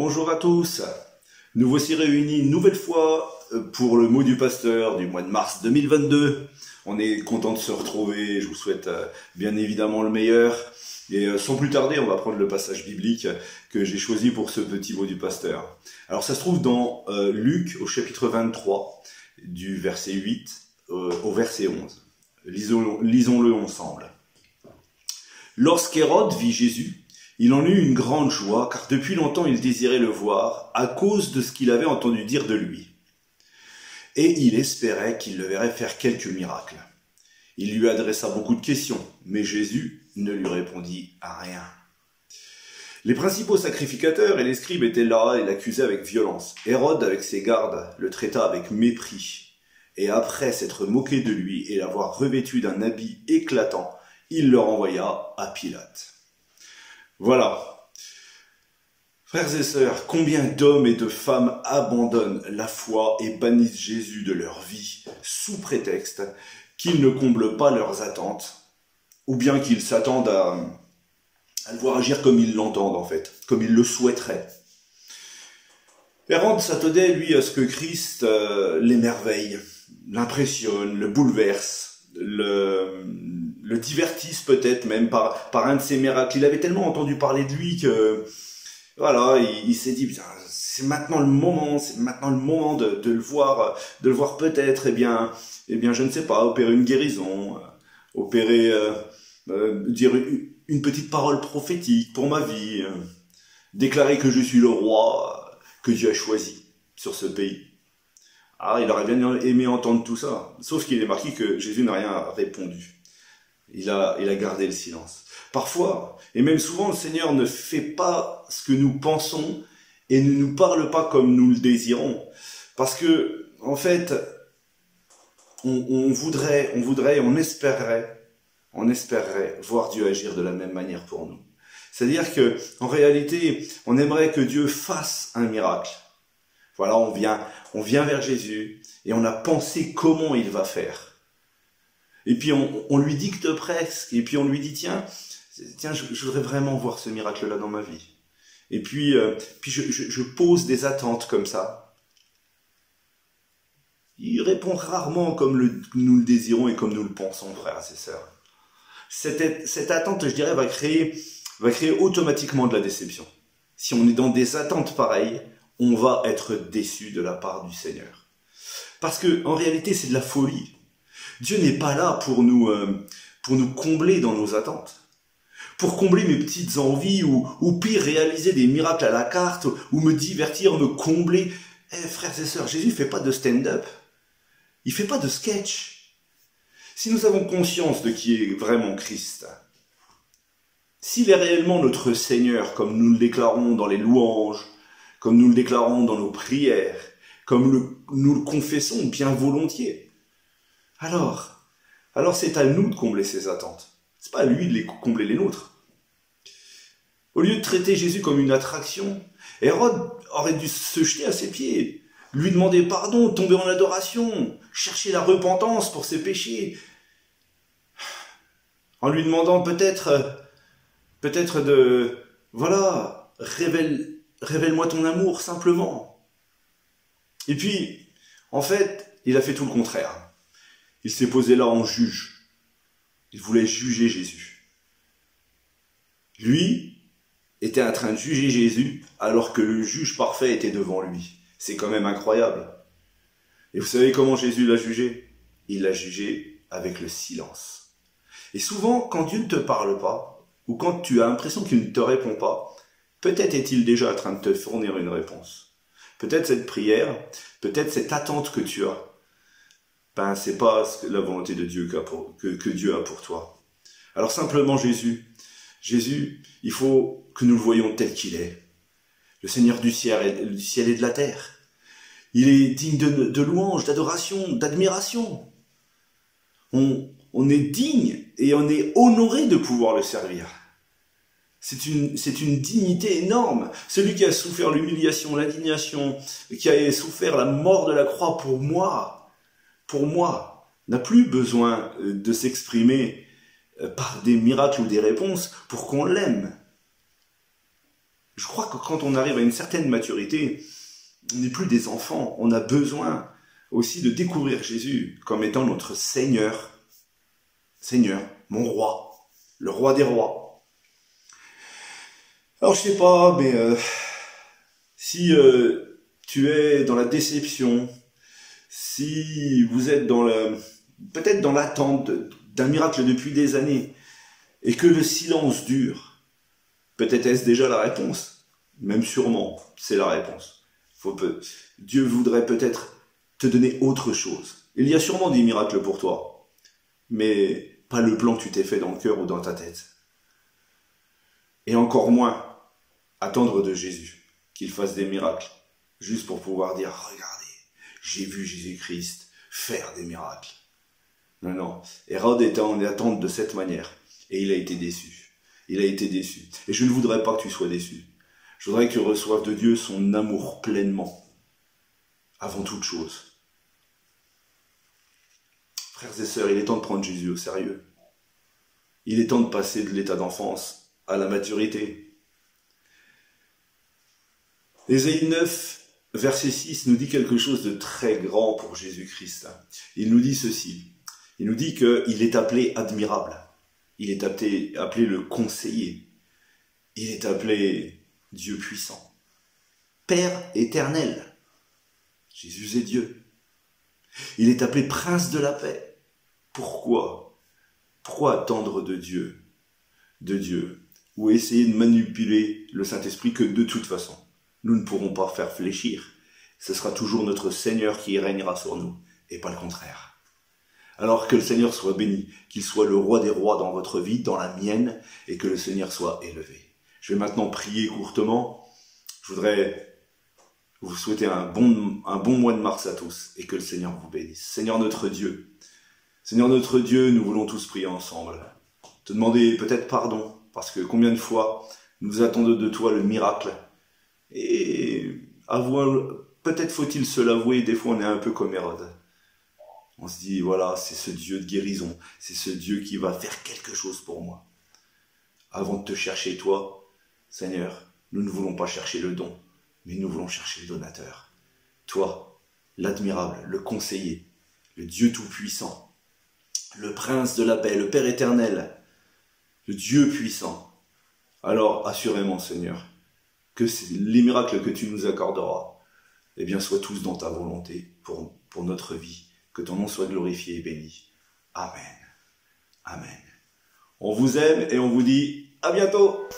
Bonjour à tous, nous voici réunis une nouvelle fois pour le mot du pasteur du mois de mars 2022. On est content de se retrouver, je vous souhaite bien évidemment le meilleur. Et sans plus tarder, on va prendre le passage biblique que j'ai choisi pour ce petit mot du pasteur. Alors ça se trouve dans Luc au chapitre 23, du verset 8 au verset 11. Lisons-le ensemble. Lorsqu'Hérode vit Jésus, il en eut une grande joie, car depuis longtemps il désirait le voir, à cause de ce qu'il avait entendu dire de lui. Et il espérait qu'il le verrait faire quelques miracles. Il lui adressa beaucoup de questions, mais Jésus ne lui répondit à rien. Les principaux sacrificateurs et les scribes étaient là et l'accusaient avec violence. Hérode, avec ses gardes, le traita avec mépris. Et après s'être moqué de lui et l'avoir revêtu d'un habit éclatant, il le renvoya à Pilate. Voilà. Frères et sœurs, combien d'hommes et de femmes abandonnent la foi et bannissent Jésus de leur vie sous prétexte qu'ils ne comblent pas leurs attentes, ou bien qu'ils s'attendent à le voir agir comme ils l'entendent en fait, comme ils le souhaiteraient. Hérode s'attendait, lui, à ce que Christ l'émerveille, l'impressionne, le bouleverse, le divertisse peut-être même par un de ses miracles. Il avait tellement entendu parler de lui que voilà, il s'est dit c'est maintenant le moment de le voir peut-être, eh bien je ne sais pas, opérer une guérison, dire une petite parole prophétique pour ma vie, déclarer que je suis le roi que Dieu a choisi sur ce pays. Ah, il aurait bien aimé entendre tout ça, sauf qu'il est marqué que Jésus n'a rien répondu. Il a gardé le silence. Parfois, et même souvent, le Seigneur ne fait pas ce que nous pensons et ne nous parle pas comme nous le désirons. Parce que, en fait, on espérerait voir Dieu agir de la même manière pour nous. C'est-à-dire que, en réalité, on aimerait que Dieu fasse un miracle. Voilà, on vient vers Jésus et on a pensé comment il va faire. Et puis on lui dicte presque, et puis on lui dit tiens, je voudrais vraiment voir ce miracle-là dans ma vie. Et puis je pose des attentes comme ça. Il répond rarement comme nous le désirons et comme nous le pensons, frères et sœurs. Cette attente, je dirais, va créer automatiquement de la déception. Si on est dans des attentes pareilles, on va être déçu de la part du Seigneur. Parce que en réalité, c'est de la folie. Dieu n'est pas là pour nous combler dans nos attentes, pour combler mes petites envies ou pire réaliser des miracles à la carte ou me divertir, me combler. Frères et sœurs, Jésus ne fait pas de stand-up, il ne fait pas de sketch. Si nous avons conscience de qui est vraiment Christ, s'il est réellement notre Seigneur, comme nous le déclarons dans les louanges, comme nous le déclarons dans nos prières, comme nous le confessons bien volontiers, alors c'est à nous de combler ses attentes. C'est pas à lui de combler les nôtres. Au lieu de traiter Jésus comme une attraction, Hérode aurait dû se jeter à ses pieds, lui demander pardon, tomber en adoration, chercher la repentance pour ses péchés, en lui demandant peut-être de, voilà, révèle-moi ton amour simplement. Et puis, en fait, il a fait tout le contraire. Il s'est posé là en juge. Il voulait juger Jésus. Lui était en train de juger Jésus alors que le juge parfait était devant lui. C'est quand même incroyable. Et vous savez comment Jésus l'a jugé? Il l'a jugé avec le silence. Et souvent, quand Dieu ne te parle pas, ou quand tu as l'impression qu'il ne te répond pas, peut-être est-il déjà en train de te fournir une réponse. Peut-être cette prière, peut-être cette attente que tu as, c'est pas la volonté de Dieu que Dieu a pour toi. Alors simplement Jésus, il faut que nous le voyions tel qu'il est. Le Seigneur du ciel et de la terre. Il est digne de louange, d'adoration, d'admiration. On est digne et on est honoré de pouvoir le servir. C'est une dignité énorme. Celui qui a souffert l'humiliation, l'indignation, qui a souffert la mort de la croix pour moi, n'a plus besoin de s'exprimer par des miracles ou des réponses pour qu'on l'aime. je crois que quand on arrive à une certaine maturité, on n'est plus des enfants. On a besoin aussi de découvrir Jésus comme étant notre Seigneur. Seigneur, mon roi, le roi des rois. Alors je sais pas, mais si tu es dans la déception, si vous êtes peut-être dans l'attente d'un miracle depuis des années, et que le silence dure, peut-être est-ce déjà la réponse, même sûrement, c'est la réponse. Dieu voudrait peut-être te donner autre chose. Il y a sûrement des miracles pour toi, mais pas le plan que tu t'es fait dans le cœur ou dans ta tête. Et encore moins attendre de Jésus qu'il fasse des miracles, juste pour pouvoir dire « Regardez, j'ai vu Jésus-Christ faire des miracles ». Non, non, Hérode était en attente de cette manière, et il a été déçu. Il a été déçu. Et je ne voudrais pas que tu sois déçu. Je voudrais que tu reçoives de Dieu son amour pleinement, avant toute chose. Frères et sœurs, il est temps de prendre Jésus au sérieux. Il est temps de passer de l'état d'enfance à la maturité. Ésaïe 9, verset 6 nous dit quelque chose de très grand pour Jésus-Christ. Il nous dit ceci. Il nous dit qu'il est appelé admirable. Il est appelé le conseiller. Il est appelé Dieu puissant. Père éternel. Jésus est Dieu. Il est appelé prince de la paix. Pourquoi? Pourquoi attendre de Dieu? Ou essayer de manipuler le Saint-Esprit que de toute façon, nous ne pourrons pas faire fléchir. Ce sera toujours notre Seigneur qui régnera sur nous, et pas le contraire. Alors que le Seigneur soit béni, qu'il soit le roi des rois dans votre vie, dans la mienne, et que le Seigneur soit élevé. Je vais maintenant prier courtement. Je voudrais vous souhaiter un bon mois de mars à tous, et que le Seigneur vous bénisse. Seigneur notre Dieu, nous voulons tous prier ensemble. Te demander peut-être pardon, parce que combien de fois nous attendons de toi le miracle, et peut-être faut-il se l'avouer, des fois on est un peu comme Hérode. On se dit, voilà, c'est ce Dieu de guérison, c'est ce Dieu qui va faire quelque chose pour moi. Avant de te chercher toi, Seigneur, nous ne voulons pas chercher le don, mais nous voulons chercher le donateur. Toi, l'admirable, le conseiller, le Dieu tout-puissant, le prince de la paix, le Père éternel, le Dieu puissant. Alors, assurément, Seigneur, que les miracles que tu nous accorderas, eh bien, soient tous dans ta volonté pour notre vie. Que ton nom soit glorifié et béni. Amen. Amen. On vous aime et on vous dit à bientôt.